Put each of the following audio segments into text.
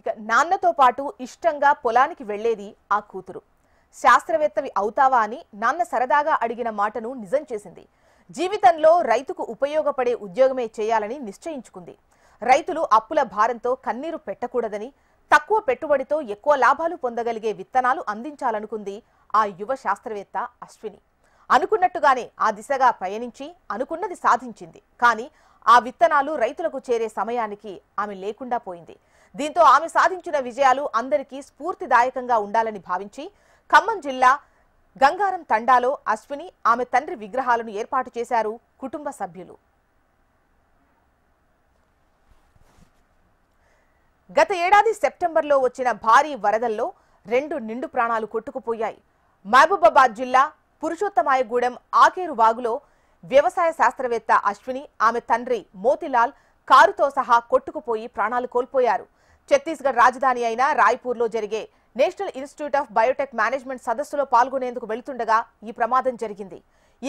ఇక నాన్నతో పాటు ఇష్టంగా పొలానికి వెళ్లేది ఆ కూతురు. శాస్త్రవేత్తవి అవుతావా అని నాన్న సరదాగా అడిగిన మాటను నిజం చేసింది. జీవితంలో రైతుకు ఉపయోగపడే ఉద్యోగమే చేయాలని నిశ్చయించుకుంది. రైతులు అప్పుల భారంతో కన్నీరు పెట్టకూడదని, తక్కువ పెట్టుబడితో ఎక్కువ లాభాలు పొందగలిగే విత్తనాలు అందించాలనుకుంది ఆ యువ శాస్త్రవేత్త అశ్విని. అనుకున్నట్టుగానే ఆ దిశగా పయనించి అనుకున్నది సాధించింది. కానీ ఆ విత్తనాలు రైతులకు చేరే సమయానికి ఆమె లేకుండా పోయింది. దీంతో ఆమె సాధించిన విజయాలు అందరికీ స్ఫూర్తిదాయకంగా ఉండాలని భావించి ఖమ్మం జిల్లా గంగారం తండాలో అశ్విని, ఆమె తండ్రి విగ్రహాలను ఏర్పాటు చేశారు కుటుంబ సభ్యులు. గత ఏడాది సెప్టెంబర్లో వచ్చిన భారీ వరదల్లో 2 నిండు ప్రాణాలు కొట్టుకుపోయాయి. మహబూబాబాద్ జిల్లా పురుషోత్తమాయగూడెం ఆకేరు వాగులో వ్యవసాయ శాస్త్రవేత్త అశ్విని, ఆమె తండ్రి మోతిలాల్ కారుతో సహా కొట్టుకుపోయి ప్రాణాలు కోల్పోయారు. ఛత్తీస్గఢ్ రాజధాని అయిన రాయ్పూర్లో జరిగే national institute of Biotech management సదస్సులో పాల్గొనేందుకు వెళుతుండగా ఈ ప్రమాదం జరిగింది.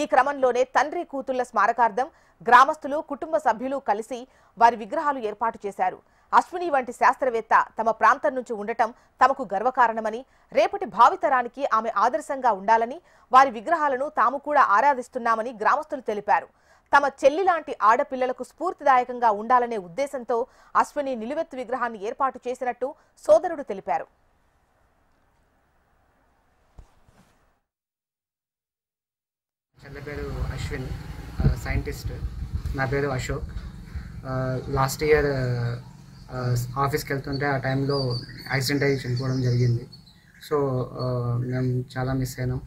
ఈ క్రమంలోనే తండ్రి కూతుళ్ల స్మారకార్థం గ్రామస్తులు, కుటుంబ సభ్యులు కలిసి వారి విగ్రహాలు ఏర్పాటు చేశారు. అశ్విని వంటి శాస్త్రవేత్త తమ ప్రాంతం నుంచి ఉండటం తమకు గర్వకారణమని, రేపటి భావితరానికి ఆమె ఆదర్శంగా ఉండాలని, వారి విగ్రహాలను తాము కూడా ఆరాధిస్తున్నామని గ్రామస్తులు తెలిపారు. తమ చెల్లి లాంటి ఆడపిల్లలకు స్ఫూర్తిదాయకంగా ఉండాలనే ఉద్దేశంతో అశ్విని నిలువెత్తు విగ్రహాన్ని ఏర్పాటు చేసినట్టు సోదరుడు తెలిపారు. చెల్లి పేరు అశ్విన్, సైంటిస్ట్. నా పేరు అశోక్. లాస్ట్ ఇయర్ ఆఫీస్కి వెళ్తుంటే ఆ టైంలో యాక్సిడెంట్ అయ్యి చనిపోవడం జరిగింది. సో మేము చాలా మిస్ అయినాం.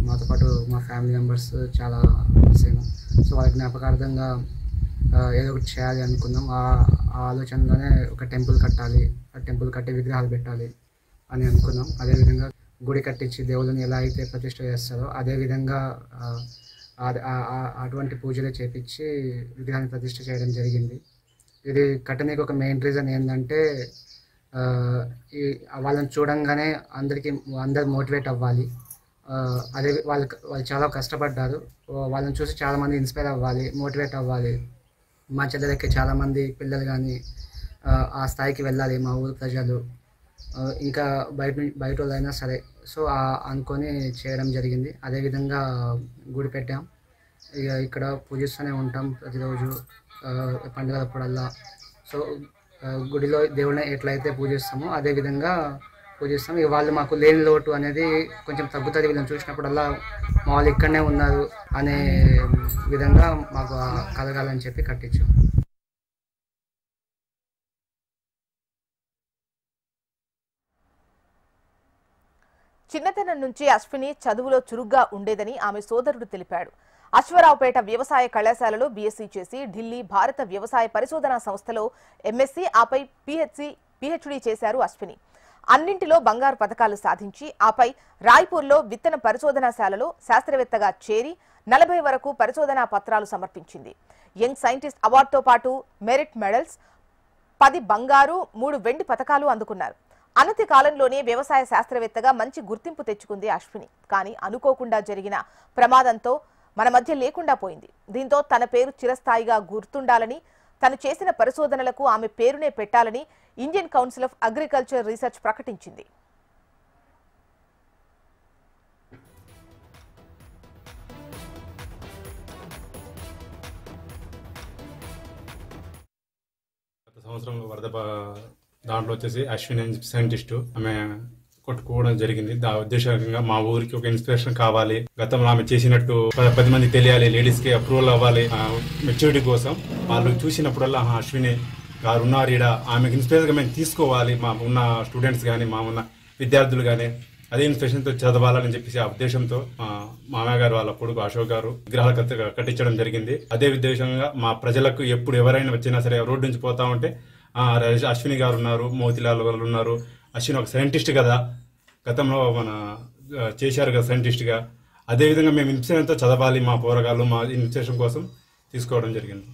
మాతో పాటు మా ఫ్యామిలీ మెంబర్స్ చాలా మిస్ అయినాం. సో వాళ్ళ జ్ఞాపకార్థంగా ఏదో ఒకటి చేయాలి అనుకున్నాం. ఆ ఆలోచనలోనే ఒక టెంపుల్ కట్టాలి, ఆ టెంపుల్ కట్టి విగ్రహాలు పెట్టాలి అని అనుకున్నాం. అదేవిధంగా గుడి కట్టించి దేవుళ్ళని ఎలా అయితే ప్రతిష్ఠ చేస్తారో అదేవిధంగా అటువంటి పూజలు చేపించి విగ్రహాన్ని ప్రతిష్ఠ చేయడం జరిగింది. ఇది కట్టడానికి ఒక మెయిన్ రీజన్ ఏంటంటే వాళ్ళని చూడంగానే అందరు మోటివేట్ అవ్వాలి. అదే వాళ్ళు చాలా కష్టపడ్డారు. వాళ్ళని చూసి చాలామంది ఇన్స్పైర్ అవ్వాలి, మోటివేట్ అవ్వాలి. మా చెల్లెలకి చాలామంది పిల్లలు కానీ ఆ స్థాయికి వెళ్ళాలి, మా ఊరు ప్రజలు ఇంకా బయట వాళ్ళైనా సరే. సో అనుకొని చేయడం జరిగింది. అదేవిధంగా గుడి పెట్టాం. ఇక్కడ పూజిస్తూనే ఉంటాం ప్రతిరోజు పండుగలప్పుడల్లా. సో గుడిలో దేవుడిని ఎట్లయితే పూజిస్తామో అదేవిధంగా పూజిస్తాం. వాళ్ళు మాకు లేని లోటు అనేది కొంచెం తగ్గుతుంది. వీళ్ళని చూసినప్పుడల్లా మా వాళ్ళు ఇక్కడనే ఉన్నారు అనే విధంగా మాకు కలగాలని చెప్పి కట్టించాం. చిన్నతనం నుంచి అశ్విని చదువులో చురుగ్గా ఉండేదని ఆమె సోదరుడు తెలిపాడు. అశ్వరావుపేట వ్యవసాయ కళాశాలలో బీఎస్సీ చేసి ఢిల్లీ భారత వ్యవసాయ పరిశోధనా సంస్థలో ఎంఎస్సీ, ఆపై పీహెచ్డీ చేశారు అశ్విని. అన్నింటిలో బంగారు పతకాలు సాధించి ఆపై రాయ్పూర్లో విత్తన పరిశోధనాశాలలో శాస్త్రవేత్తగా చేరి 40 వరకు పరిశోధనా పత్రాలు సమర్పించింది. యంగ్ సైంటిస్ట్ అవార్డుతో పాటు మెరిట్ మెడల్స్, 10 బంగారు, 3 వెండి పతకాలు అందుకున్నారు. అనతి కాలంలోనే వ్యవసాయ శాస్త్రవేత్తగా మంచి గుర్తింపు తెచ్చుకుంది అశ్విని. కానీ అనుకోకుండా జరిగిన ప్రమాదంతో మన మధ్య లేకుండా పోయింది. దీంతో తన పేరు చిరస్థాయిగా గుర్తుండాలని, తను చేసిన పరిశోధనలకు ఆమె పేరునే పెట్టాలని Indian council of agriculture research ప్రకటించింది. సంవత్సరంలో వరద దాంట్లో వచ్చేసి అశ్విని సైంటిస్టు ఆమె కొట్టుకోవడం జరిగింది. ఉద్దేశంగా మా ఊరికి ఒక ఇన్స్పిరేషన్ కావాలి, గతంలో ఆమె చేసినట్టు 10 మంది తెలియాలి, లేడీస్ కి అప్రూవల్ అవ్వాలి, మెచ్యూరిటీ కోసం వాళ్ళు చూసినప్పుడల్లా అశ్విని గారు ఉన్నారు ఈడ, ఆమెకు ఇన్స్పిరేషన్ గా మేము తీసుకోవాలి, మా ఉన్న స్టూడెంట్స్ కానీ మా ఉన్న విద్యార్థులు కానీ అదే ఇన్స్పిరేషన్తో చదవాలని చెప్పేసి ఆ ఉద్దేశంతో మామయ్య గారు వాళ్ళ కొడుకు అశోక్ గారు విగ్రహాలు కట్టించడం జరిగింది. అదే ఉద్దేశంగా మా ప్రజలకు ఎప్పుడు ఎవరైనా వచ్చినా సరే రోడ్డు నుంచి పోతా ఉంటే అశ్విని గారు ఉన్నారు, మోతిలాల్ వాళ్ళు ఉన్నారు, అశ్విని ఒక సైంటిస్ట్ కదా, గతంలో మన చేశారు కదా సైంటిస్ట్గా, అదేవిధంగా మేము ఇన్స్పిరేషన్తో చదవాలి, మా పోరగాళ్ళు మా ఇన్స్పిరేషన్ కోసం తీసుకోవడం జరిగింది.